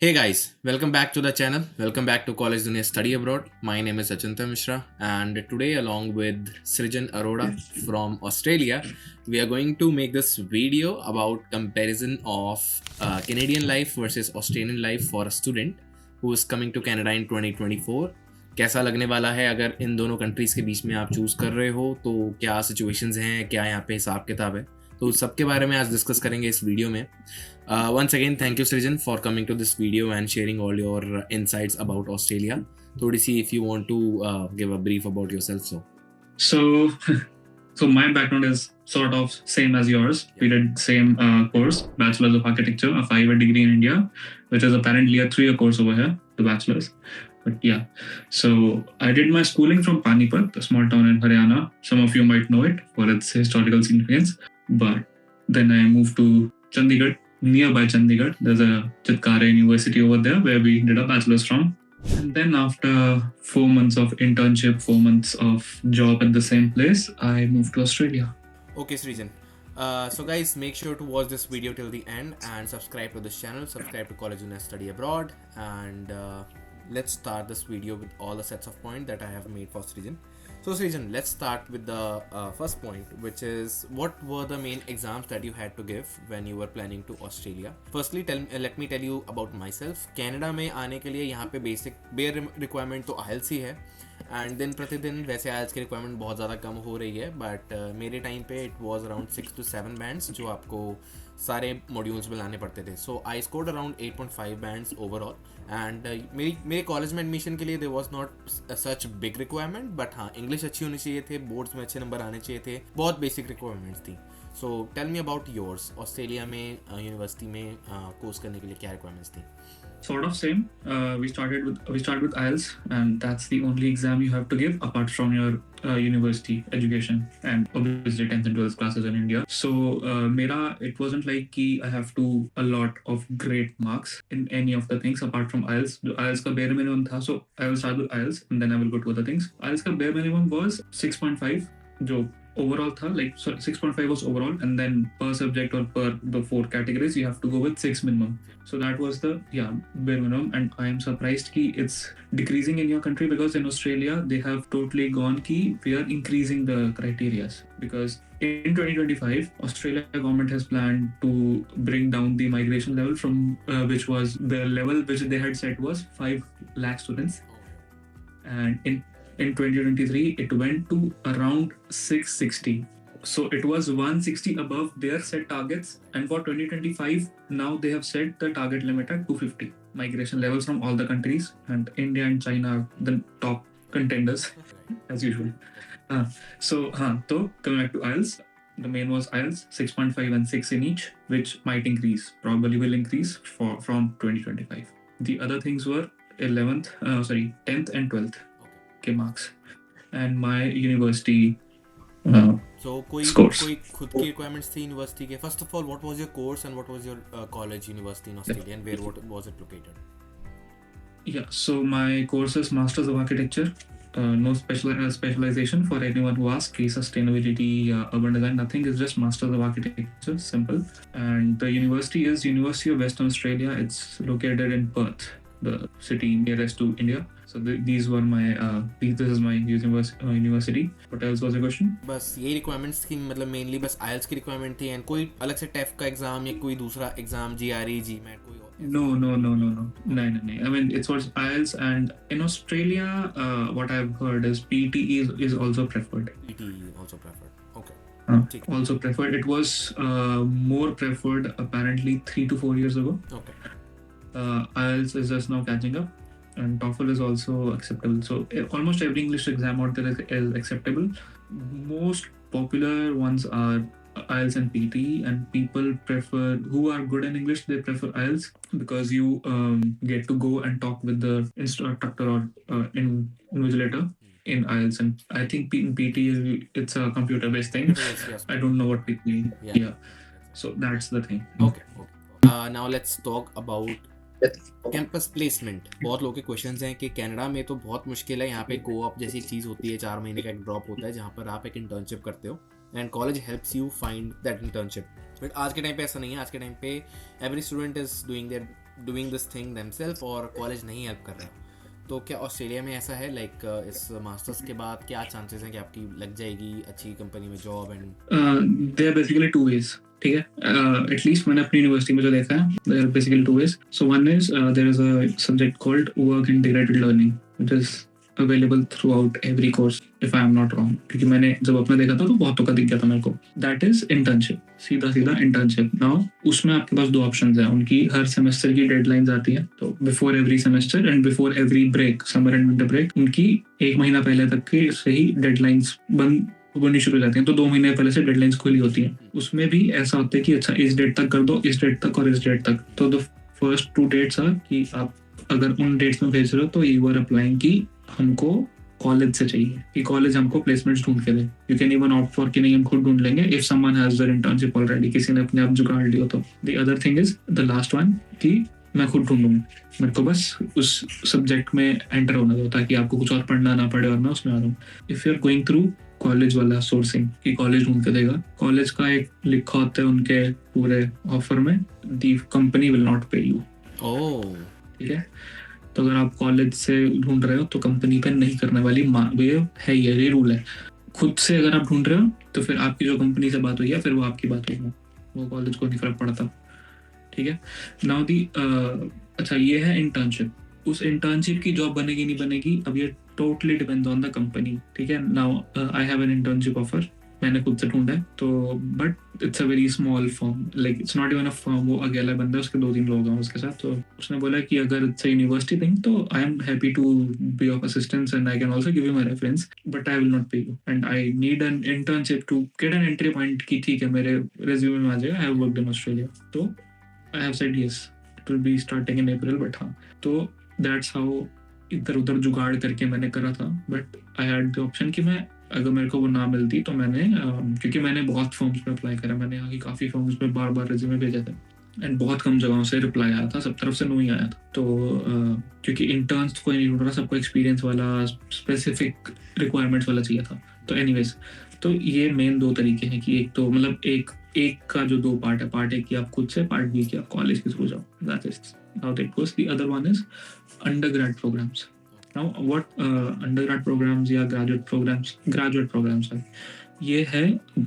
Hey guys, welcome back to the channel. Welcome back to College Dunia Study Abroad. My name is Achanta Mishra, and today, along with Srijan Arora from Australia, we are going to make this video about comparison of Canadian life versus Australian life for a student who is coming to Canada in 2024. कैसा लगने वाला है अगर इन दोनों countries के बीच में आप choose कर रहे हो तो क्या सिचुएशंस हैं, क्या यहाँ पे हिसाब किताब है, तो सबके बारे में आज डिस्कस करेंगे इस वीडियो में. Once again, thank you Srijan for coming to this video and sharing all your insights about Australia. थोड़ी सी if you want to give a brief about yourself. So, so my background is sort of same as yours. We did same course, Bachelor's of Architecture, a 5-year degree in India, which is apparently a 3-year course over here, the bachelor's. But yeah, so I did my schooling from Panipat, a small town in Haryana. Some of you might know it for its historical significance. But then I moved to Chandigarh, nearby Chandigarh. There's a Chitkara University over there where we did a bachelor's from. And then after 4 months of internship, 4 months of job at the same place, I moved to Australia. Okay, Srijan. So guys, make sure to watch this video till the end and subscribe to this channel, subscribe to College Dunia Study Abroad, and let's start this video with all the sets of points that I have made for Srijan. So Srijan, let's start with the first point, which is what were the main exams that you had to give when you were planning to Australia? Firstly, let me tell you about myself. Canada में आने के लिए यहाँ पे basic bare requirement तो IELTS ही है, and दिन प्रतिदिन वैसे IELTS की रिक्वायरमेंट बहुत ज़्यादा कम हो रही है, बट मेरे टाइम पे it was around 6 to 7 bands जो आपको सारे मॉड्यूल्स में लाने पड़ते थे. So I scored around 8.5 bands overall, and मेरे कॉलेज में एडमिशन के लिए there was not such big requirement, but हाँ इंग्लिश अच्छी होनी चाहिए थे, बोर्ड्स में अच्छे नंबर आने चाहिए थे, बहुत बेसिक रिक्वायरमेंट्स थी. So tell me about yours. Australia में यूनिवर्सिटी में कोर्स करने के लिए क्या रिक्वायरमेंट्स थी? Sort of same. We start with IELTS, and that's the only exam you have to give apart from your university education and obviously 10th and 12th classes in India. So it wasn't like ki I have to a lot of great marks in any of the things apart from IELTS. IELTS ka bare minimum tha, so I will start with IELTS and then I will go to other things. IELTS ka bare minimum was 6.5, जो overall था, like 6.5 was overall, and then per subject or per the 4 categories you have to go with 6 minimum. So that was the bare minimum, and I am surprised ki it's decreasing in your country, because in Australia they have totally gone ki we are increasing the criterias, because in 2025 Australia government has planned to bring down the migration level from which was the level which they had set was 5 lakh students, and in 2023 it went to around 660. So it was 160 above their set targets, and for 2025 now they have set the target limit at 250 migration levels from all the countries, and India and China are the top contenders as usual. So coming back to IELTS, the main was IELTS 6.5 and 6 in each, which might increase, probably will increase from 2025. The other things were 10th and 12th के marks and my university so कोई scores. कोई खुद की requirements थी university के? First of all, what was your course and what was your college university in Australia, and where was it located? Yeah, so my course is Masters of Architecture. No specialization for anyone who asks. Sustainability, urban design, nothing. It's just Masters of Architecture, simple. And the university is University of Western Australia. It's located in Perth, the city nearest to India. So these were my this is my university. What else was the question? बस यही requirements थी, मतलब mainly बस IELTS की requirement थी, and कोई अलग से टेफ का एग्जाम या कोई दूसरा एग्जाम, GRE, GMAT, कोई और? No. I mean, it's what IELTS, and in Australia, what I've heard is PTE is also preferred. PTE also preferred. Okay. Also preferred. It was more preferred apparently 3 to 4 years ago. Okay. IELTS is just now catching up, and TOEFL is also acceptable. So almost every English exam out there is acceptable. Most popular ones are IELTS and PTE, and people who are good in English, they prefer IELTS because you get to go and talk with the instructor or invigilator in IELTS, and I think in PTE it's a computer based thing. Yes. I don't know what PTE. Yeah. So that's the thing. Okay. Now let's talk about campus placement. बहुत लोगों के questions हैं कि Canada में तो बहुत मुश्किल है, यहाँ पे कोऑप जैसी एक चीज़ होती है, 4 महीने का एक ड्रॉप होता है जहाँ पर आप एक इंटर्नशिप करते हो, and college helps you find that internship. But आज के टाइम पे ऐसा नहीं है. आज के टाइम पे every student is doing their doing this thing themself और कॉलेज नहीं हेल्प कर रहा। तो क्या ऑस्ट्रेलिया में ऐसा है लाइक इस मास्टर्स के बाद क्या चांसेस हैं कि आपकी लग जाएगी अच्छी कंपनी में job and they are basically two ways, ठीक है। एटलीस्ट मैंने अपनी यूनिवर्सिटी में जो देखा है, there are basically two ways. So one is there is a subject called work integrated learning, which is available throughout every course if I am not wrong, क्योंकि मैंने जब अपना देखा था तो बहुतों का दिख गया था मेरे को। दैट इज इंटर्नशिप, सीधा सीधा इंटर्नशिप। नाउ उसमें आपके पास दो ऑप्शंस हैं, उनकी हर सेमेस्टर की डेडलाइंस आती है, तो before every semester and before every break, summer and winter break, उनकी एक महीना पहले तक के से ही डेडलाइंस बननी शुरू हो जाती हैं। तो 2 महीने पहले से डेडलाइंस खुली होती हैं। उसमें भी ऐसा होता है कि अच्छा इस डेट तक कर दो, इस डेट तक और इस डेट तक। तो द फर्स्ट 2 डेट्स आर कि आप अगर उन डेट्स में भेज रहे हो तो यू आर अप्लाइंग कि हमको कॉलेज से चाहिए, कि कॉलेज हमको प्लेसमेंट्स ढूंढ के दे। You can even opt for कि नहीं हम खुद ढूंढ लेंगे if someone has their internship already, किसी ने अपने आप जुगाड़ लिया। तो the other thing is the last one कि मैं खुद ढूंढूंगा, मेरे को बस उस सब्जेक्ट में एंटर होना था ताकि आपको कुछ और पढ़ना ना पड़े और मैं उसमें आ रहा हूँ। If you are going through college वाला सोर्सिंग कि कॉलेज ढूंढ के देगा, कॉलेज का एक लिखा होता है उनके पूरे ऑफर में, दी company will not pay you. ठीक है, तो अगर आप कॉलेज से ढूंढ रहे हो तो कंपनी पे नहीं करने वाली, ये है, ये रूल है। खुद से अगर आप ढूंढ रहे हो तो फिर आपकी जो कंपनी से बात हुई है फिर वो आपकी बात हुई, वो कॉलेज को नहीं फर्क पड़ता। ठीक है, नाउ दी अच्छा ये है इंटर्नशिप। उस इंटर्नशिप की जॉब बनेगी नहीं बनेगी अब ये totally depends on the company. ठीक है, now I have an internship offer, मैंने खुद से ढूंढा है, तो but it's a very small firm, like it's not even a firm, वो अकेला बंदा है, उसके 2-3 लोग हैं उसके साथ। तो उसने बोला कि अगर इट्स अ यूनिवर्सिटी थिंग तो I am happy to be of assistance and I can also give you my reference, but I will not pay you and I need an internship to get an entry point की ठीक है मेरे resume में आ जाएगा, I have worked in Australia. तो I have said yes, it will be starting in April. But हाँ, तो दैट्स हाउ इधर उधर जुगाड़ करके मैंने करा था। But I had the option कि मैं अगर मेरे को वो ना मिलती तो मैंने क्योंकि मैंने बहुत फॉर्म्स में अप्लाई करा, मैंने यहाँ की काफ़ी फॉर्म्स में बार बार रिज्यूमे भेजा था एंड बहुत कम जगहों से रिप्लाई आया था, सब तरफ से नो ही आया था। तो क्योंकि इंटर्न्स तो कोई नहीं ढूंढ रहा, सबको एक्सपीरियंस वाला स्पेसिफिक रिक्वायरमेंट्स वाला चाहिए था। तो एनीवेज, तो ये मेन 2 तरीके हैं कि एक तो मतलब एक का जो 2 पार्ट है, पार्ट एक कि आप खुद से, पार्ट बी कि आप कॉलेज के थ्रू जाओ। That is how that goes. The other one is undergrad programs. Now what undergrad programs या graduate programs है, ये है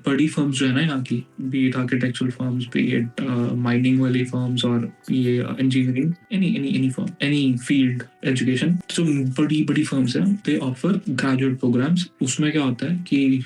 बड़ी फर्म्स जो है ना यहाँ की, be it architectural firms, be it mining वाली firms और ये engineering, any firm, any field education, जो बड़ी फर्म्स हैं, they offer graduate programs। उसमें क्या होता है कि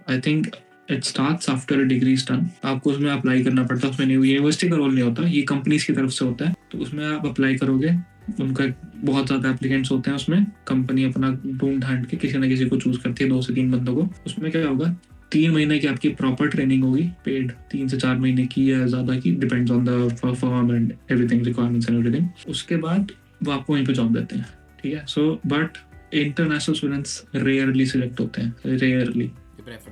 I think it starts after a degree is done, आपको उसमें अप्लाई करना पड़ता है। उसमें यूनिवर्सिटी का रोल नहीं होता, ये कंपनीज की तरफ से होता है। तो उसमें आप अप्लाई करोगे, उनका बहुत ज़्यादा एप्लीकेंट्स होते हैं उसमें, कंपनी अपना ढूंढ ढांड के किसी ना किसी को चूज करती है, 2 से 3 बंदों को। उसमें क्या होगा, 3 महीने की आपकी प्रॉपर ट्रेनिंग होगी, पेड 3 से 4 महीने की या ज़्यादा की, depends on the firm and everything, requirements and everything. उसके बाद वो आपको वहीं पे जॉब देते हैं। ठीक है, so but international students rarely select होते हैं, रेयरली।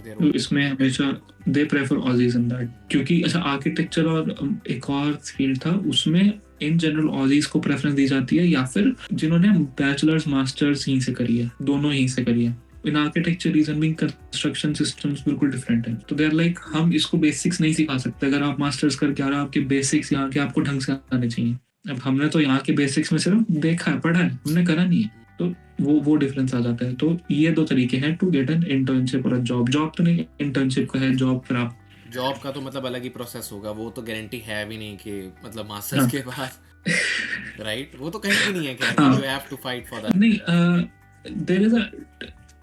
तो इसमें हमेशा they prefer Aussies in that, क्योंकि अच्छा आर्किटेक्चर और एक और फील्ड था, उसमें इन जनरल ऑजीज को प्रेफरेंस दी जाती है, या फिर जिन्होंने बैचलर्स मास्टर्स यहीं से करी है, दोनों यहीं से करी है। इन आर्किटेक्चर रीजन भी कंस्ट्रक्शन सिस्टम्स बिल्कुल डिफरेंट है। तो दे आर लाइक हम इसको बेसिक्स नहीं सिखा सकते, अगर आप मास्टर्स करके आ रहे हो आपके बेसिक्स यहाँ के आपको ढंग से आने चाहिए। अब हमने तो यहाँ के बेसिक्स में सिर्फ देखा है, पढ़ा है, हमने करा नहीं है, तो वो डिफरेंस आ जाता है। तो ये 2 तरीके हैं टू गेट एन इंटर्नशिप और जॉब तो नहीं, इंटर्नशिप का है, जॉब फिर आप जॉब का तो मतलब अलग ही प्रोसेस होगा, वो तो गारंटी है भी नहीं कि मतलब मास्टर्स के बाद राइट, वो तो कहीं भी नहीं है कि you have to fight for that. नहीं, देयर इज अ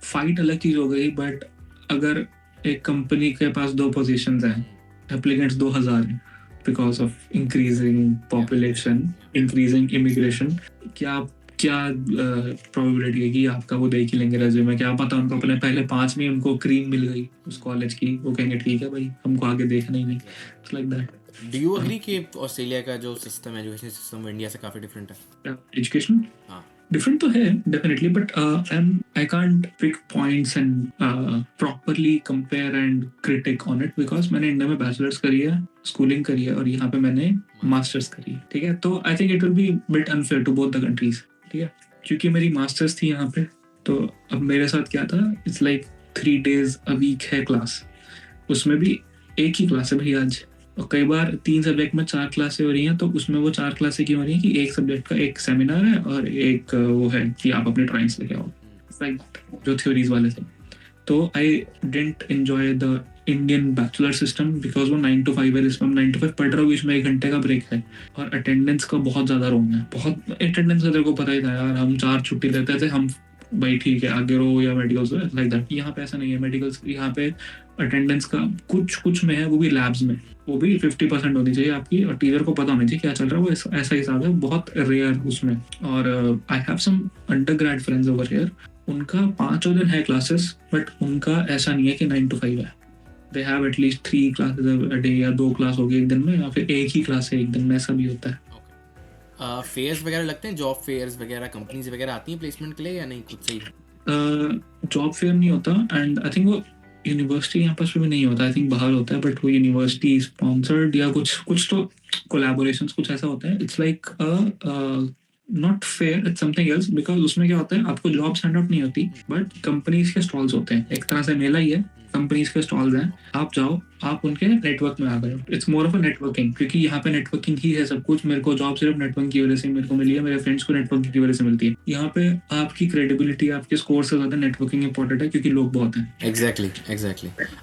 फाइट, अलग चीज हो गई। बट अगर एक कंपनी के पास 2 पोजीशंस हैं, एप्लीकेंट्स 2000 हैं, because of increasing population, increasing immigration, क्या प्रोबेबिलिटी है कि आपका वो देख ही लेंगे रेज्यूमे? क्या पता उनको अपने पहले 5 में उनको क्रीम मिल गई उस कॉलेज की, वो कहेंगे ठीक है भाई, हमको आगे देखना ही नहीं। It's like that. Do you agree कि ऑस्ट्रेलिया का जो सिस्टम है, एजुकेशन सिस्टम इंडिया से काफी डिफरेंट है? एजुकेशन डिफरेंट तो है definitely, but I can't pick points and properly compare and critic on it, because मैंने इंडिया में बैचलर्स करी है, स्कूलिंग करी है, और यहाँ पे मैंने मास्टर्स करी है। ठीक है, तो I think it will be bit unfair to both the countries. ठीक है, क्योंकि मेरी मास्टर्स थी यहाँ पे, तो अब मेरे साथ क्या था, it's like 3 days a week है क्लास, उसमें भी एक ही क्लास है भाई आज, और कई बार 3 सब्जेक्ट में 4 क्लासें हो रही हैं, तो उसमें वो 4 क्लासें क्यों हो रही हैं कि एक सब्जेक्ट का एक सेमिनार है और एक वो है कि आप अपने ड्राइंग्स लेके आओ, लाइक जो थ्योरीज वाले थे। तो I didn't enjoy the Indian bachelor system because वो 9 to 5 है, जिसमें हम 9 to 5 पढ़ रहे हो, बीच में 1 घंटे का ब्रेक है और अटेंडेंस का बहुत ज़्यादा रोल है। बहुत अटेंडेंस का तेरे को पता ही था यार, हम 4 छुट्टी लेते थे, हम भाई ठीक है आगे रहो या मेडिकल्स लाइक दैट। यहाँ पे ऐसा नहीं है, मेडिकल्स यहाँ पे अटेंडेंस का कुछ में है, वो भी लैब्स में, वो भी 50% होनी चाहिए आपकी और टीचर को पता होना चाहिए क्या चल रहा है, वो ऐसा हिसाब है, बहुत रेयर उसमें। और I have sum under grade friends over here, उनका 5 दिन है क्लासेस, बट उनका ऐसा नहीं है कि 9 to 5 है। They have at least 3 classes a day, या 2 क्लास हो गई एक दिन में, या फिर एक ही क्लास है एक दिन में, ऐसा भी होता है। फेयर्स वगैरह लगते हैं, जॉब फेयर्स वगैरह, कंपनीज वगैरह आती हैं प्लेसमेंट के लिए या नहीं, खुद से ही? जॉब फेयर नहीं होता, एंड आई थिंक वो यूनिवर्सिटी यहाँ पर भी नहीं होता, आई थिंक बाहर होता है, बट वो यूनिवर्सिटी स्पॉन्सर्ड या कुछ तो कोलैबोरेशंस कुछ ऐसा होता है। It's like not fair, it's something else, because उसमें क्या होता है, आपको जॉब स्टैंड अप नहीं होती, बट कंपनीज के स्टॉल्स होते हैं, एक तरह से मेला ही है, कंपनीज के स्टॉल्स हैं, आप जाओ, आप उनके नेटवर्क में आ गए। It's more of a networking, क्योंकि यहाँ पे नेटवर्किंग ही है सब कुछ। मेरे को जॉब सिर्फ नेटवर्किंग की वजह से मेरे को मिली है, मेरे फ्रेंड्स को नेटवर्किंग की वजह से मिलती है। यहाँ पे आपकी क्रेडिबिलिटी, आपके स्कोर से ज्यादा नेटवर्किंग इंपॉर्टेंट है, क्योंकि लोग बहुत हैं। एग्जैक्टली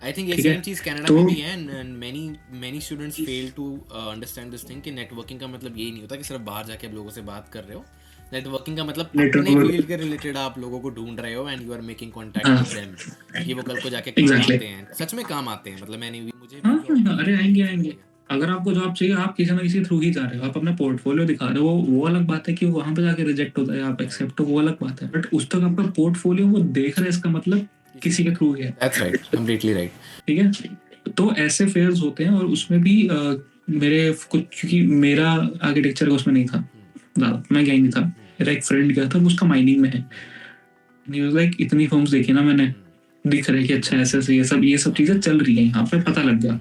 आई थिंक ये ठीक है, सेम चीज़ कनाडा तो में भी है, and many students fail to understand this thing कि नेटवर्किंग का मतलब यही नहीं होता कि सिर्फ बाहर जाके आप लोगों से बात कर रहे हो। नेटवर्किंग का मतलब अपने नेटवर्क, फील्ड के रिलेटेड आप लोगों को ढूंढ रहे हो and you are making contact with them, क्योंकि वो कल को जाके काम एग्जैक्टली, आते हैं, सच में काम आते हैं। मतलब मुझे भी हाँ जॉब हाँ, अरे आएंगे। अगर आपको जॉब चाहिए, आप किसी ना किसी थ्रू ही जा रहे हो, आप अपना पोर्टफोलियो दिखा रहे हो, वो अलग बात है कि वहां पे जाके रिजेक्ट होता है, आप एक्सेप्ट हो, वो अलग बात है, बट उस तक आपका पोर्टफोलियो वो देख रहे हैं, इसका मतलब किसी के थ्रू है। That's right, completely right. ठीक है, तो ऐसे फेयर्स होते हैं, और उसमें भी मेरे कुछ, क्योंकि मेरा आर्किटेक्चर का उसमें नहीं था ज़्यादा, मैं गया ही नहीं था, मेरा एक फ्रेंड गया था, वो उसका माइनिंग में है। लाइक इतनी फॉर्म्स देखी ना मैंने, दिख रहा है कि अच्छा ऐसे ये सब चीज़ें चल रही है यहाँ पे, पता लग गया।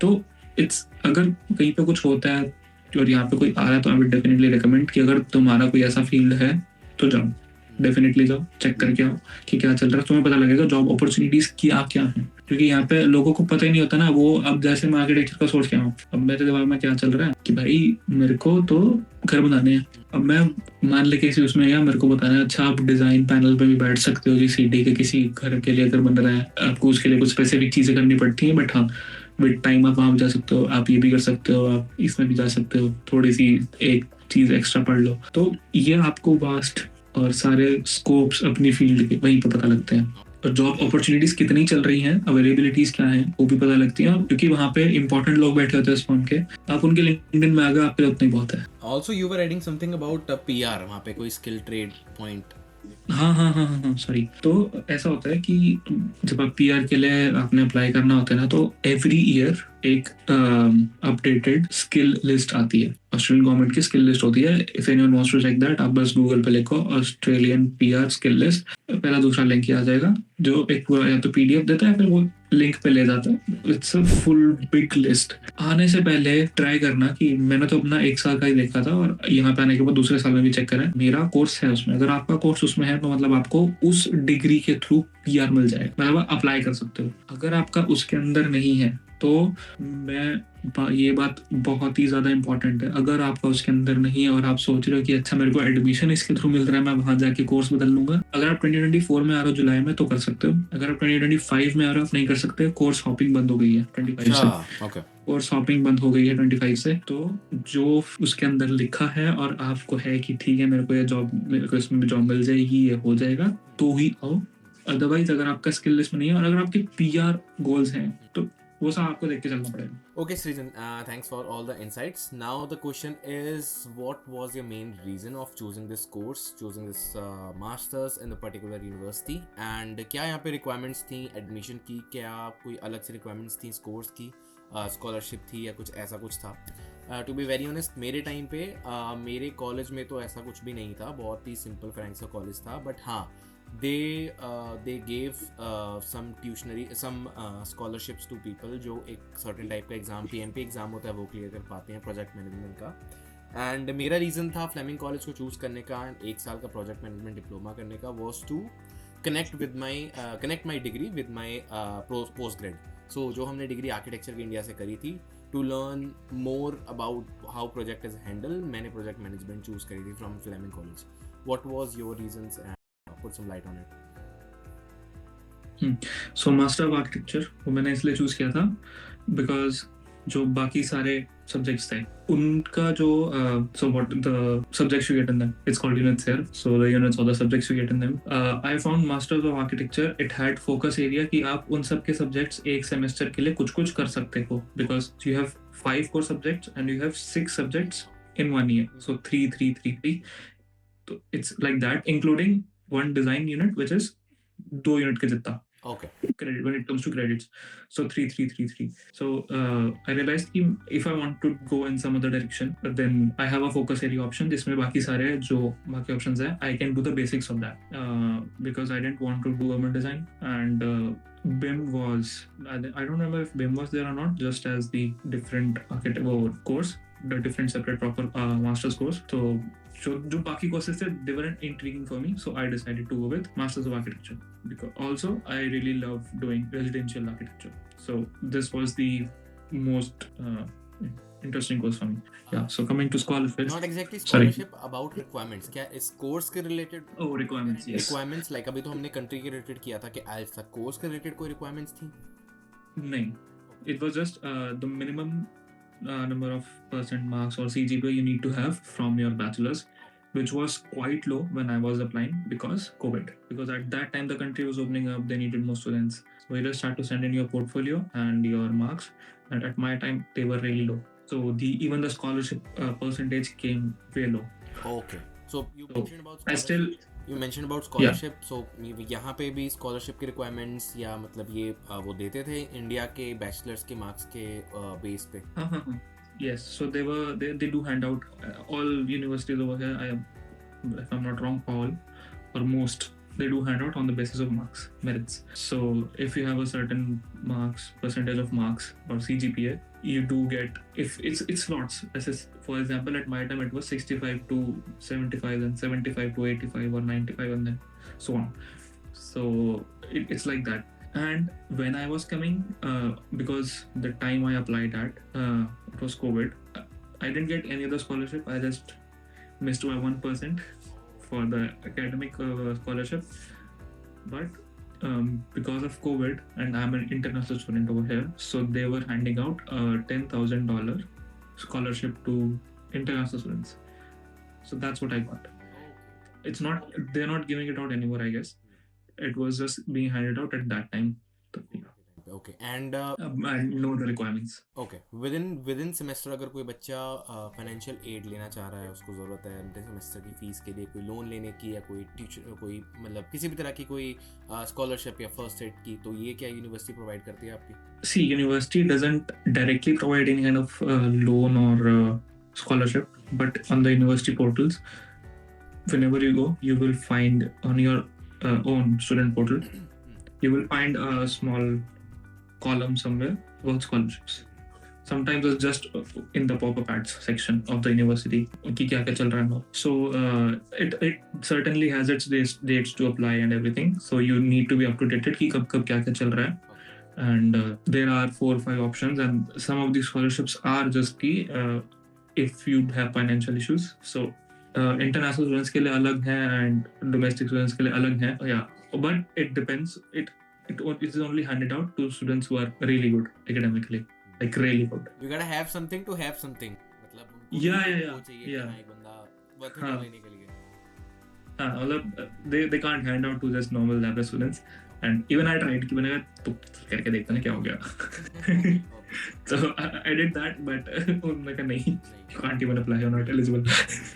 तो इट्स, अगर कहीं पे कुछ होता है और यहाँ पे कोई आ रहा है, तो आई वुड डेफिनेटली रिकमेंड कि अगर तुम्हारा कोई ऐसा फील्ड है तो जाओ, डेफिनेटली जाओ, चेक करके आओ कि क्या चल रहा है, तुम्हें पता लगेगा जॉब अपॉर्चुनिटीज क्या क्या है, क्योंकि यहाँ पे लोगों को पता ही नहीं होता ना। वो अब जैसे मैं आर्किटेक्चर का सोच के आऊँ, अब मेरे दिमाग में क्या चल रहा है कि भाई मेरे को तो घर बनाने हैं, अब मैं मान ले किसी उसमें गया, मेरे को बताना है अच्छा आप डिजाइन पैनल पे भी बैठ सकते हो जी, सीडी के किसी घर के लिए अगर बन रहा है, आपको उसके लिए कुछ स्पेसिफिक चीजें करनी पड़ती हैं, बट हाँ विद टाइम आप वहाँ जा सकते हो, आप ये भी कर सकते हो, आप इसमें भी जा सकते हो, थोड़ी सी एक चीज एक्स्ट्रा पढ़ लो, तो ये आपको वास्ट और सारे स्कोप्स अपनी फील्ड के वहीं पर पता लगते हैं। और जॉब अपॉर्चुनिटीज कितनी चल रही हैं, अवेलेबिलिटीज क्या हैं, वो भी पता लगती हैं, क्योंकि वहाँ पे इंपॉर्टेंट लोग बैठे होते हैं उस फॉर्म के, आप उनके लिंक्डइन में आ गए, आपके लिए उतना ही बहुत है। Also you were adding something about PR, वहाँ पे कोई स्किल ट्रेड पॉइंट? हाँ, सॉरी। तो ऐसा होता है कि जब आप पीआर के लिए आपने अप्लाई करना होता है ना, तो एवरी ईयर एक अपडेटेड स्किल लिस्ट आती है, ऑस्ट्रेलियन गवर्नमेंट की स्किल लिस्ट होती है। If anyone wants to check that, आप बस गूगल पे लिखो ऑस्ट्रेलियन पीआर स्किल लिस्ट, पहला दूसरा लिंक ही आ जाएगा, जो एक पूरा या तो पीडीएफ देता है, फिर वो लिंक पे ले जाता है। It's a full big list. आने से पहले ट्राई करना कि मैंने तो अपना 1 साल का ही देखा था, और यहाँ पे आने के बाद दूसरे साल में भी चेक करा, मेरा कोर्स है उसमें, अगर आपका कोर्स उसमें है तो मतलब आपको उस डिग्री के थ्रू पीआर मिल जाएगा, मतलब आप अप्लाई कर सकते हो। अगर आपका उसके अंदर नहीं है तो ये बात बहुत ही ज्यादा इंपॉर्टेंट है, अगर आपका उसके अंदर नहीं है और आप सोच रहे हो कि अच्छा मेरे को एडमिशन इसके थ्रू मिल रहा है, मैं वहां जाके कोर्स बदल लूंगा, अगर आप 2024 में आ रहे हो जुलाई में तो कर सकते हो, अगर आप 2025 में आ रहे हो आप नहीं कर सकते, कोर्स हॉपिंग बंद हो गई है 25 से। ओके, कोर्स हॉपिंग बंद हो गई है 25 से। तो जो उसके अंदर लिखा है और आपको है कि ठीक है मेरे को ये जॉब, मेरे को इसमें जॉब मिल जाएगी, ये हो जाएगा, तो ही आओ। अदरवाइज अगर आपका स्किल लिस्ट में नहीं है और अगर आपके पीआर गोल्स हैं तो वो सब आपको देख के चलना पड़ेगा। Okay, Srijan, thanks for all the insights. Now the question is, what was your main reason of choosing this course, choosing this masters in the particular university, and क्या यहाँ पे requirements थी admission की, क्या कोई अलग से requirements थी इस course की, scholarship थी या कुछ ऐसा कुछ था? To be very honest, मेरे टाइम पे मेरे कॉलेज में तो ऐसा कुछ भी नहीं था, बहुत ही सिंपल फ्रैंक सा कॉलेज था, बट हाँ they gave some tuitionary, some scholarships to people जो एक certain टाइप का एग्ज़ाम, PMP एग्ज़ाम होता है, वो क्लियर कर पाते हैं प्रोजेक्ट मैनेजमेंट का। एंड मेरा रीज़न था फ्लेमिंग कॉलेज को चूज़ करने का, 1 साल का प्रोजेक्ट मैनेजमेंट डिप्लोमा करने का, was to connect my degree with my post grad. So जो हमने डिग्री आर्किटेक्चर की इंडिया से करी थी, to learn more about how project is handled, मैंने project management choose करी थी from Fleming College. What was your reasons and put some light on it? So master of architecture वो मैंने इसलिए चूज किया था बिकॉज जो बाकी सारे सब्जेक्ट्स थे उनका जो so what the subjects you get in them, it's called units here, so the units or the subjects you get in them. I found masters of architecture, it had focus area कि आप उन सब के subjects एक semester के लिए कुछ कुछ कर सकते हो because you have 5 core subjects and you have 6 subjects in 1 year, so 3 3 3 3, so it's like that including one design unit which is 2 unit के जितना Okay. credit when it comes to credits, so 3 3 3 3. So I realized कि if I want to go in some other direction, then I have a focus area option जिसमें बाकी सारे जो बाकी options है I can do the basics of that, because I didn't want to do urban design, and BIM was, I don't remember if BIM was there or not, just as the different architect course, the different separate proper master's course. So जो बाकी courses थे they weren't intriguing for me, so I decided to go with Masters of Architecture because also I really love doing residential architecture. So this was the most interesting course for me. Yeah. So coming to scholarships. Not exactly Sorry. scholarship, about requirements. क्या इस course के related Oh, requirements. Yes. requirements like अभी तो हमने country के related किया था कि IELTS तक course के related कोई requirements थी? नहीं. It was just the minimum number of percent marks or CGPA you need to have from your bachelor's, which was quite low when I was applying because COVID. Because at that time the country was opening up, they needed more students. So you just had to send in your portfolio and your marks, and at my time they were really low. So even the scholarship percentage came way low. Okay. So you So mentioned about I scholarship. still You mentioned about scholarship. So यहाँ पे भी scholarship के requirements या मतलब ये वो देते थे इंडिया के bachelors के marks के base पे. Yes, so they do hand out all universities over here. If I'm not wrong, all or most they do hand out on the basis of marks, merits. So if you have a certain percentage of marks or CGPA, you do get, if it's lots. For example, at my time it was 65 to 75 and 75 to 85 or 95 and then so on. So it's like that. And when I was coming, because the time I applied at, it was COVID, I didn't get any other scholarship. I just missed by 1% for the academic scholarship. But because of COVID, and I'm an international student over here, so they were handing out a $10,000 scholarship to international students. So that's what I got. It's not, they're not giving it out anymore, I guess. It was just being handed out at that time. Okay. And I know the requirements. okay, within semester अगर कोई बच्चा financial aid लेना चाह रहा है, उसको ज़रूरत है सेमेस्टर की फीस के लिए, कोई लोन लेने की या कोई टीचर कोई मतलब किसी भी तरह की कोई स्कॉलरशिप या फर्स्ट एड की, तो ये क्या यूनिवर्सिटी प्रोवाइड करती है आपकी? See, university doesn't directly provide any kind of loan or scholarship, but on the university portals, whenever you go, you will find on your own student portal, you will find a small column somewhere about scholarships. Sometimes it's just in the pop-up ads section of the university कि क्या क्या चल रहा है. So it certainly has its dates to apply and everything. So you need to be up to date कि कब कब क्या क्या चल रहा है. And there are 4 or 5 options, and some of these scholarships are just कि if you have financial issues. So international students के लिए अलग है and domestic students के लिए अलग है. Yeah, but it depends. It is only handed out to students who are really good academically, like really good. You gotta have something to have something. मतलब उनको Yeah, भी yeah, वो चाहिए कि yeah. हाँ, एक बंदा worth it हाँ. लेने के लिए. मतलब they can't hand out to just normal average students, and even I tried कि मैंने कहा तो करके देखते हैं क्या हो गया. So I did that, but उन्होंने कहा नहीं, you can't even apply, you're not eligible.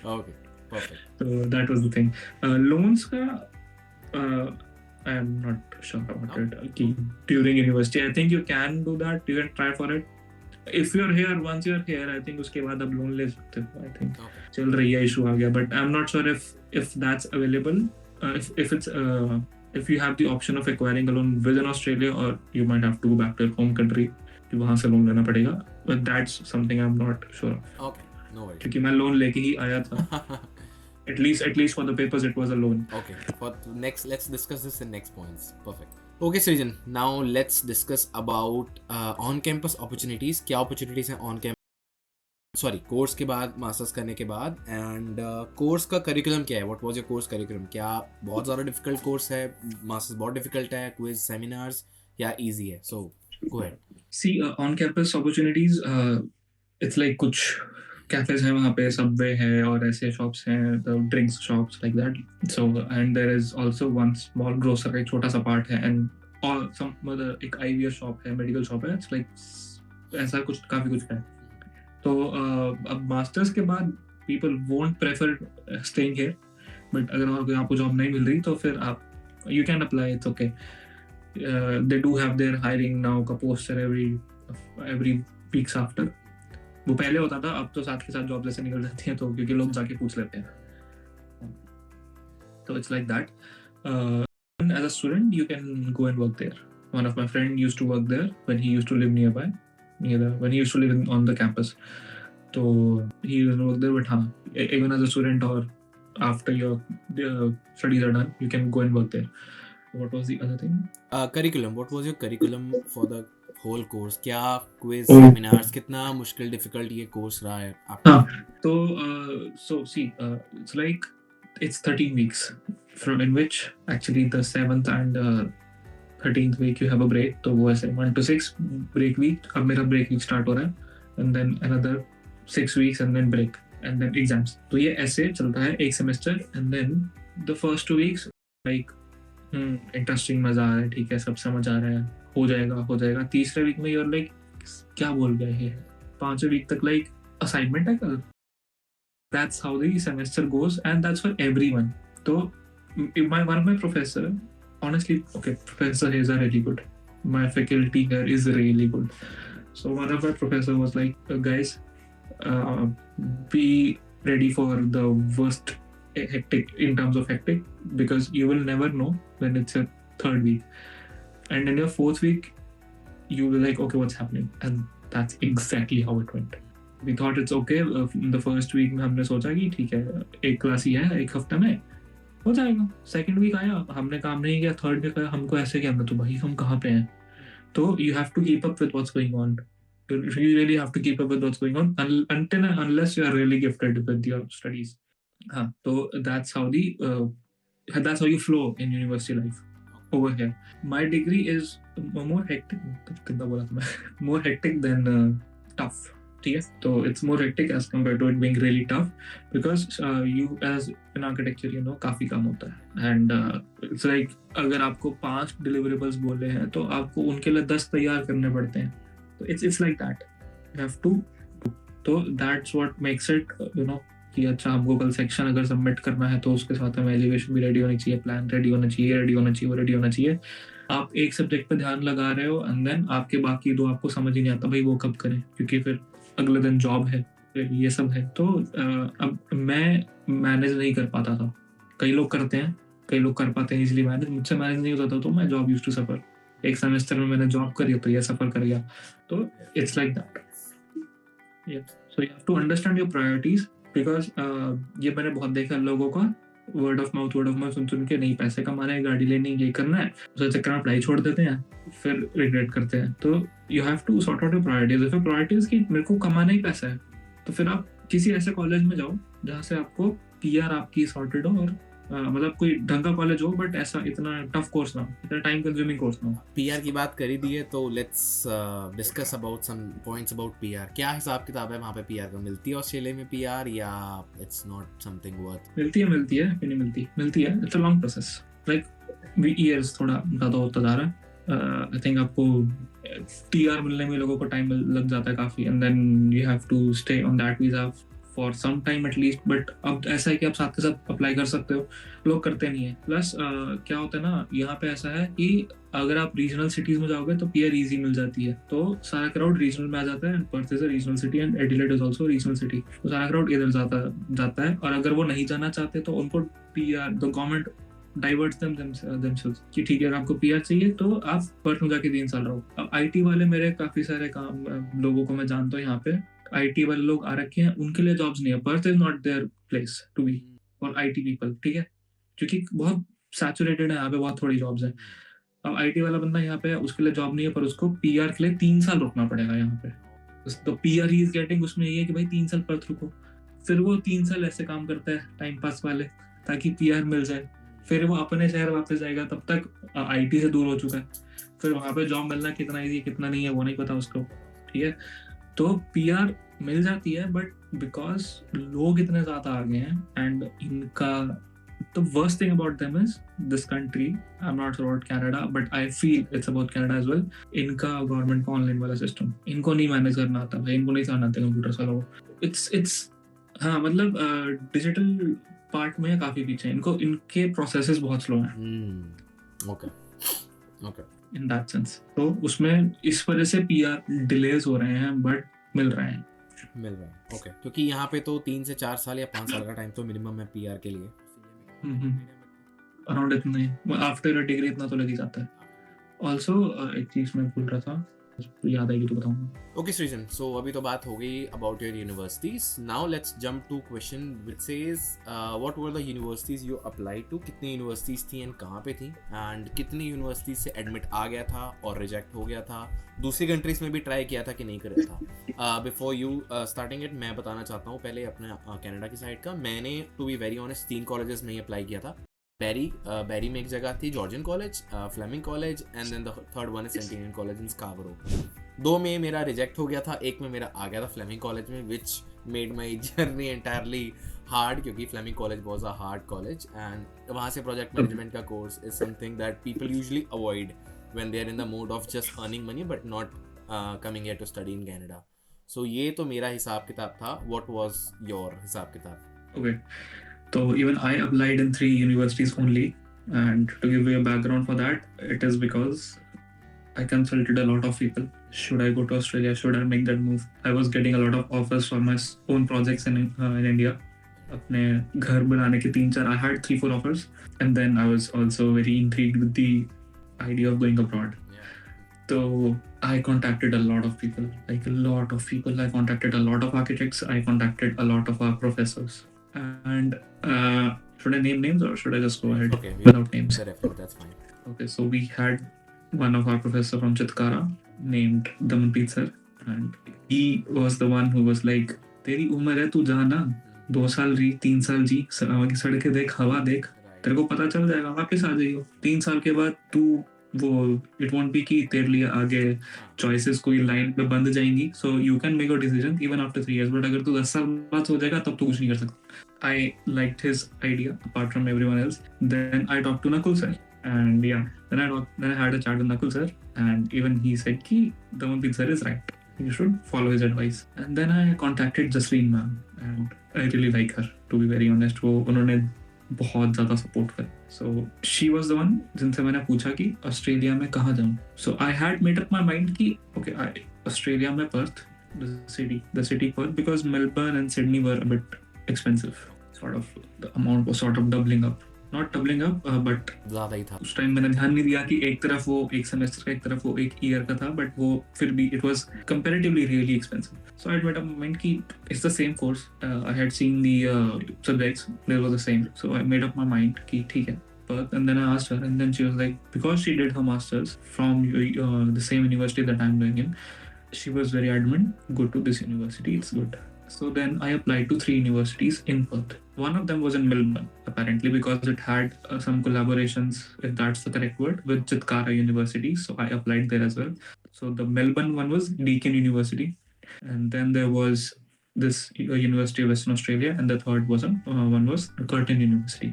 Okay, perfect. So that was the thing. Loans का I am not sure about it. During university, I think you can do that. You can try for it. If you're here, once you're here, I think उसके बाद आप loan ले सकते हो. I think चल रही है, issue आ गया. But I'm not sure if that's available. If you have the option of acquiring a loan within Australia, or you might have to go back to your home country कि वहाँ से loan लेना पड़ेगा. But that's something I'm not sure of. Okay, no worries. क्योंकि मैं loan लेके ही आया था. At least for the papers, it was a loan. Okay. For next, let's discuss this in next points. Perfect. Okay, Srijan. Now let's discuss about on-campus opportunities. क्या opportunities हैं on campus? Sorry, course के बाद, masters करने के बाद, and course का curriculum क्या है? What was your course curriculum? क्या बहुत ज़्यादा डिफिकल्ट कोर्स है, मास्टर्स बहुत डिफिकल्ट है, क्विज सेमिनार्स या इजी है? So go ahead. See, on campus opportunities, it's like कुछ cafes हैं वहाँ पे, subway है और ऐसे shops हैं, the drinks shops like that. So and there is also one small grocer, एक छोटा सा part है, and all some other एक IVR shop है, medical shop है. It's like ऐसा कुछ काफी कुछ है. तो अब masters के बाद people won't prefer staying here, but अगर आपको job नहीं मिल रही तो फिर आप you can apply, it's okay. They do have their hiring now का poster every weeks after. वो पहले होता था, अब तो साथ के साथ जॉब जैसे निकल जाती हैं, तो क्योंकि लोग जाके पूछ लेते हैं. तो it's like that. As a student, you can go and work there. One of my friend used to work there when he used to live nearby, when he used to live on the campus. So he used to work there, but हाँ, even as a student or after your studies are done, you can go and work there. What was the other thing? Curriculum. What was your curriculum for the whole course? क्या quiz seminars, कितना मुश्किल difficult ये course रहा है आपका? So see, it's like it's 13 weeks from in which actually the 7th and 13th week you have a break. तो वो ऐसे 1 to 6 break week. अब मेरा break week start हो रहा है, and then another 6 weeks and then break and then exams. तो ये ऐसे चलता है एक semester, and then the first 2 weeks like interesting, मजा आ रहा है, ठीक है, सब समझ आ रहा है, हो जाएगा. तीसरे वीक में यूर लाइक क्या बोल गए हैं, 5वें वीक तक लाइक असाइनमेंट है कल. That's how the semester goes and that's for everyone. तो one of my professor, honestly, okay, Professor Hayes are really good. My faculty here is really good. So one of my professor was like, guys, be ready for the worst hectic in terms of hectic, because you will never know when it's your 3rd week, and in your 4th week you will be like, okay, what's happening? And that's exactly how it went. We thought it's okay. In the first week में हमने सोचा कि ठीक है, एक class ही है, एक हफ्ते में हो जाएगा. सेकंड वीक आया, हमने काम नहीं किया. थर्ड वीक आया, हमको ऐसे क्या, तो भाई हम कहाँ पे हैं? तो you have to keep up with what's going on. You really have to keep up with what's going on until and unless you are really gifted with your studies. हाँ, तो that's how you flow in university life over here. My degree is more hectic. कितना बोला था मैं? More hectic than tough. ठीक है, तो it's more hectic as compared to it being really tough, because you as in architecture, you know, काफी काम होता है, and it's like अगर आपको 5 deliverables बोले हैं तो आपको उनके लिए 10 तैयार करने पड़ते हैं. तो it's like that. You have to. तो that's what makes it, you know, कि अच्छा, हमको कल सेक्शन अगर सबमिट करना है तो उसके साथ में एलिवेशन भी रेडी होनी चाहिए, प्लान रेडी होना चाहिए, वो रेडी होना चाहिए. आप एक सब्जेक्ट पे ध्यान लगा रहे हो, एंड देन आपके बाकी 2 आपको समझ ही नहीं आता भाई वो कब करें, क्योंकि फिर अगले दिन जॉब है, फिर ये सब है. तो अब मैं मैनेज नहीं कर पाता था. कई लोग करते हैं, कई लोग कर पाते हैं इजीली मैनेज. मुझसे मैनेज नहीं होता था, तो मैं जॉब यूज्ड टू सफर. एक सेमेस्टर में मैंने जॉब करी तो ये सफर कर गया. तो it's like that. So you have to understand your priorities, because ये मैंने बहुत देखा लोगों का, वर्ड ऑफ माउथ सुन के, नहीं पैसे कमाने हैं, गाड़ी लेनी, ये करना है, उसके चक्कर में पढ़ाई छोड़ देते हैं, फिर रिग्रेट करते हैं. तो you have to sort out your priorities. If priorities की मेरे को कमाना ही पैसा है, तो फिर आप किसी ऐसे कॉलेज में जाओ जहाँ से आपको पीआर आपकी सॉर्टेड हो, और मतलब कोई ढंग का कॉलेज हो, बट ऐसा इतना टफ कोर्स ना हो, इतना टाइम कंज्यूमिंग कोर्स ना हो. पीआर की बात करी दी है, तो let's discuss about some points about PR. क्या हिसाब किताब है वहाँ पे पीआर का? मिलती है ऑस्ट्रेलिया में पीआर, या इट्स नॉट समथिंग वर्थ? मिलती है, क्यों नहीं मिलती है. It's a long process, like years थोड़ा ज़्यादा होता जा रहा है. आई थिंक आपको पीआर मिलने में लोगों को टाइम लग जाता है काफ़ी, and then you have to stay on that visa for some time at least. But अब ऐसा है कि आप साथ के साथ अप्लाई कर सकते हो, लोग करते नहीं है. प्लस क्या होता है ना, यहाँ पे ऐसा है कि अगर आप रीजनल सिटीज में जाओगे तो पीआर इजी मिल जाती है, तो सारा क्राउड रीजनल में आ जाता है. Perth is a regional city and Adelaide is also regional city, तो सारा क्राउड इधर जाता है. और अगर वो नहीं जाना चाहते तो उनको PR, the government diverts themselves कि ठीक है, अगर आपको पीआर चाहिए तो आप पर्थ में जाके 3 साल रहो. अब आईटी वाले, मेरे काफी सारे काम लोगों को मैं जानता हूँ यहाँ पे, आईटी वाले लोग आ रखे हैं, उनके लिए जॉब्स नहीं है. Perth is not there place to be. For IT people, ठीक है, क्योंकि बहुत सैचुरेटेड है यहाँ पे, बहुत थोड़ी जॉब्स है। अब IT वाला बंदा यहाँ पे है, उसके लिए जॉब नहीं है, पर उसको PR के लिए 3 साल रुकना पड़ेगा यहाँ पे। तो PR ही इज गेटिंग, उसमें ये है कि भाई 3 साल पर्थ रुको, फिर वो 3 साल ऐसे काम करता है टाइम पास वाले ताकि PR मिल जाए, फिर वो अपने शहर वापस जाएगा, तब तक IT से दूर हो चुका है, फिर वहाँ पे जॉब मिलना कितना ईजी कितना नहीं है वो नहीं पता उसको, ठीक है। तो PR मिल जाती है, बट बिकॉज लोग इतने ज्यादा आ गए हैं एंड इनका, the worst thing about them is this country, I'm not sure about Canada, but I feel it's about Canada as well, इनका गवर्नमेंट का ऑनलाइन वाला सिस्टम इनको नहीं मैनेज करना आता भाई, इनको नहीं चलाना आता कंप्यूटर चलाओ, इट्स हाँ, मतलब डिजिटल पार्ट में काफी पीछे, इनको इनके प्रोसेसेस बहुत स्लो हैं। ओके इन दैट सेंस, तो उसमें इस वजह से PR डिलेज हो रहे हैं, बट मिल रहे हैं। ओके, क्योंकि यहाँ पे तो 3 से 4 साल या 5 साल का टाइम तो मिनिमम है PR के लिए। अराउंड इतना ही, आफ्टर अ डिग्री इतना तो लग ही जाता है। ऑल्सो एक चीज मैं भूल रहा था, याद आएगी तो बताऊंगा। ओके सृजन, सो अभी तो बात हो गई about your universities. Now let's jump to question which says what were the universities you applied to. कितनी यूनिवर्सिटीज थी एंड कहाँ पे थी, एंड कितनी यूनिवर्सिटीज से एडमिट आ गया था और रिजेक्ट हो गया था, दूसरी कंट्रीज में भी ट्राई किया था कि नहीं किया था। बिफोर यू स्टार्टिंग इट, मैं बताना चाहता हूँ पहले अपने कनाडा की साइड का। मैंने to be very honest 3 colleges में ही अप्लाई किया था। बैरी में एक जगह थी, Georgian college, Fleming college, and then the third one is Centennial college in Scarborough. 2 में मेरा रिजेक्ट हो गया था, 1 में मेरा आ गया था फ्लेमिंग कॉलेज में, which made my journey entirely hard, क्योंकि Fleming college was a hard college and वहाँ से प्रोजेक्ट मैनेजमेंट का course is something that people usually avoid when they are in the mode of just earning money but not coming here to study in Canada. So ये तो मेरा हिसाब किताब था। What was your हिसाब किताब? Okay. So even I applied in 3 universities only, and to give you a background for that, it is because I consulted a lot of people. Should I go to Australia? Should I make that move? I was getting a lot of offers for my own projects in India. अपने घर बनाने के 3-4, I had 3-4 offers, and then I was also very intrigued with the idea of going abroad. So I contacted a lot of people, like a lot of people. I contacted a lot of architects. I contacted a lot of our professors. And should I name names or should I just go ahead without names? That's fine. Okay, so we had one of our professor from Chitkara named Damanpreet sir, and he was the one who was like, तेरी उम्र है, तू जाना, 2 साल जी, 3 साल जी, सड़कें देख, हवा देख, तेरे को पता चल जाएगा, वापस आ जाइयो। 3 साल के बाद तू वो इट वोंट बी कि तेरे लिए आगे चॉइसेस कोई लाइन पे बंद जाएंगी, so you can make a decision even after 3 years, but अगर तू 10 साल बाद हो जाएगा तब तो कुछ नहीं कर सकता। I liked his idea apart from everyone else. Then I talked to Nakul sir, and yeah, then I had a chat with Nakul sir, and even he said ki Damanpreet sir is right, you should follow his advice. And then I contacted Jasleen ma'am, and I really like her, to be very honest. वो उन्होंने बहुत ज़्यादा support कर। So she was the one जिनसे मैंने पूछा कि Australia में कहाँ जाऊँ। So I had made up my mind कि ओके, ऑस्ट्रेलिया में Perth, the city Perth, because Melbourne and Sydney were a bit expensive, sort of the amount was sort of doubling up, not doubling up but ज़्यादा ही था। उस time मैंने ध्यान नहीं दिया कि एक तरफ वो एक सेमेस्टर का, एक तरफ वो एक ईयर का था, बट वो फिर भी it was comparatively really expensive. So I made up my mind कि it's the same course, I had seen the subjects, they were the same, so I made up my mind कि ठीक है। But and then I asked her, and then she was like, because she did her masters from the same university that I'm doing in, she was very adamant, go to this university, it's good. So then I applied to 3 universities in Perth. One of them was in Melbourne, apparently, because it had some collaborations, if that's the correct word, with Chitkara University. So I applied there as well. So the Melbourne one was Deakin University, and then there was this University of Western Australia, and the third was one was Curtin University.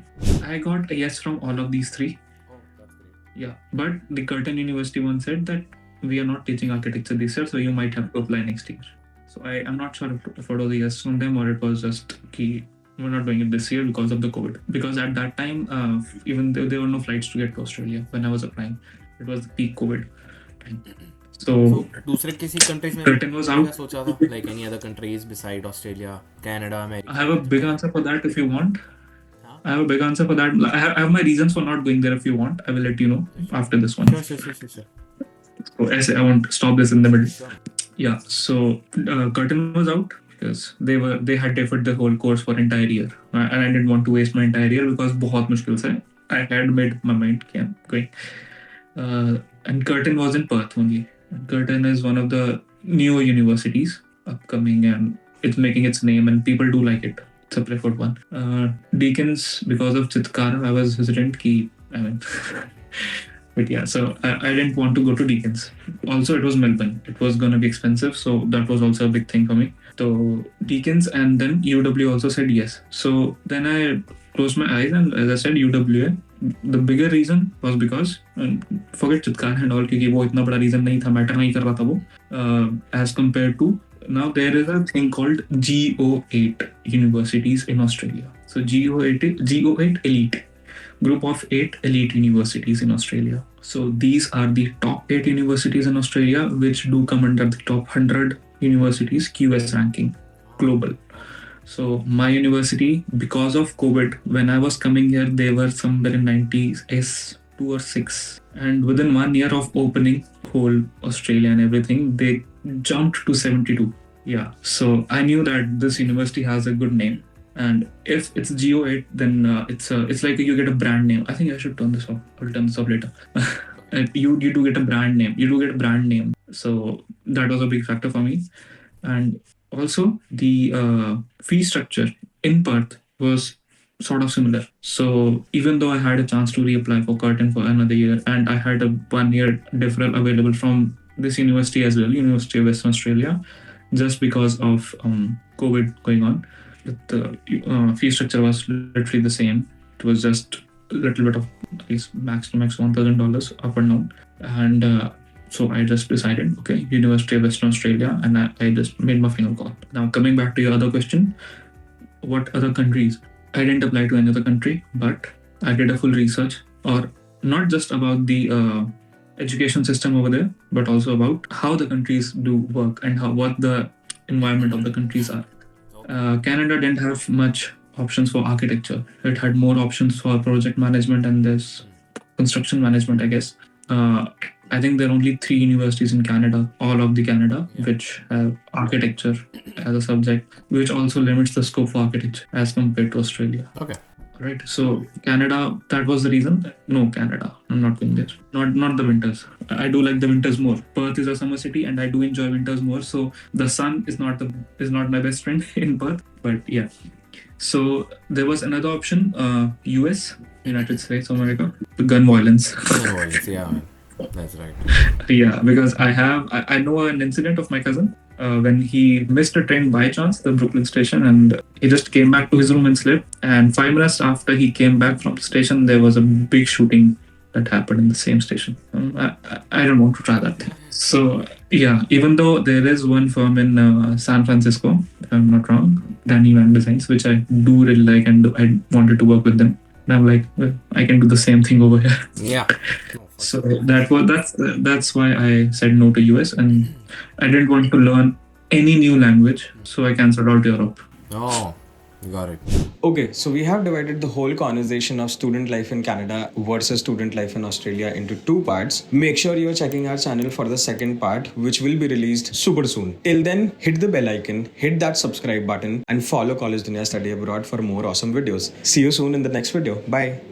I got a yes from all of these 3. Oh, that's great. Yeah, but the Curtin University one said that we are not teaching architecture this year, so you might have to apply next year. So I am not sure if it was a yes from them or it was just ki we're not doing it this year because of the COVID. Because at that time, even there were no flights to get to Australia when I was applying. It was the peak COVID time. So दूसरे किसी countries में Curtin was out. सोचा था, like any other countries beside Australia, Canada, America? I have a big answer for that if you want. I have a big answer for that. I have my reasons for not going there if you want. I will let you know after this one. Sure. So I won't stop this in the middle. Sure. Yeah, so Curtin was out, because they had deferred the whole course for entire year, and I didn't want to waste my entire year because बहुत मुश्किल से I had made my mind कि I'm going. And Curtin was in Perth only. And Curtin is one of the newer universities upcoming, and it's making its name, and people do like it. It's a preferred one. Deakins, because of Chitkara, I was hesitant. But yeah, so I didn't want to go to Deakins. Also, it was Melbourne. It was going to be expensive, so that was also a big thing for me. So Deakins, and then UW also said yes. So then I closed my eyes, and as I said, UWA. The bigger reason was because forget Chitkara and all, क्योंकि वो इतना बड़ा reason नहीं था, matter नहीं कर रहा था वो, as compared to now there is a thing called GO8 universities in Australia. So GO8 elite, group of 8 elite universities in Australia. So these are the top 8 universities in Australia, which do come under the top 100 universities QS ranking global. So my university, because of COVID, when I was coming here, they were somewhere in 90s S2 or 6, and within 1 year of opening whole Australia and everything, they jumped to 72. Yeah, so I knew that this university has a good name, and if it's GO8, then it's like you get a brand name. I think I should turn this off. I'll turn this off later. You do get a brand name. You do get a brand name. So that was a big factor for me, and also the fee structure in Perth was sort of similar. So even though I had a chance to reapply for Curtin for another year, and I had a 1 year deferral available from this university as well, University of Western Australia, just because of COVID going on, the fee structure was literally the same. It was just a little bit of at least max to max $1,000 up and down, and so I just decided, okay, University of Western Australia, and I just made my final call. Now, coming back to your other question, what other countries? I didn't apply to any other country, but I did a full research, or not just about the education system over there, but also about how the countries do work and what the environment of the countries are. Canada didn't have much options for architecture. It had more options for project management and this construction management, I guess. I think there are only 3 universities in Canada, all of the Canada, which have architecture as a subject, which also limits the scope for architecture as compared to Australia. Okay. Right. So Canada, that was the reason. No, Canada, I'm not going there. Not the winters. I do like the winters more. Perth is a summer city, and I do enjoy winters more. So the sun is not my best friend in Perth. But yeah. So there was another option, US, United States of America, gun violence. Gun violence, yeah, man. That's right. Yeah, because I know an incident of my cousin when he missed a train by chance, the Brooklyn station, and he just came back to his room and slept. And 5 minutes after he came back from the station, there was a big shooting that happened in the same station. I don't want to try that thing. So yeah, even though there is one firm in San Francisco, if I'm not wrong, Danny Van Designs, which I do really like, and I wanted to work with them. And I'm like, well, I can do the same thing over here. Yeah. So that's why I said no to US, and I didn't want to learn any new language, so I cancelled out Europe. Oh, got it. Okay, so we have divided the whole conversation of student life in Canada versus student life in Australia into 2 parts. Make sure you're checking our channel for the second part, which will be released super soon. Till then, hit the bell icon, hit that subscribe button, and follow College Dunia Study Abroad for more awesome videos. See you soon in the next video. Bye.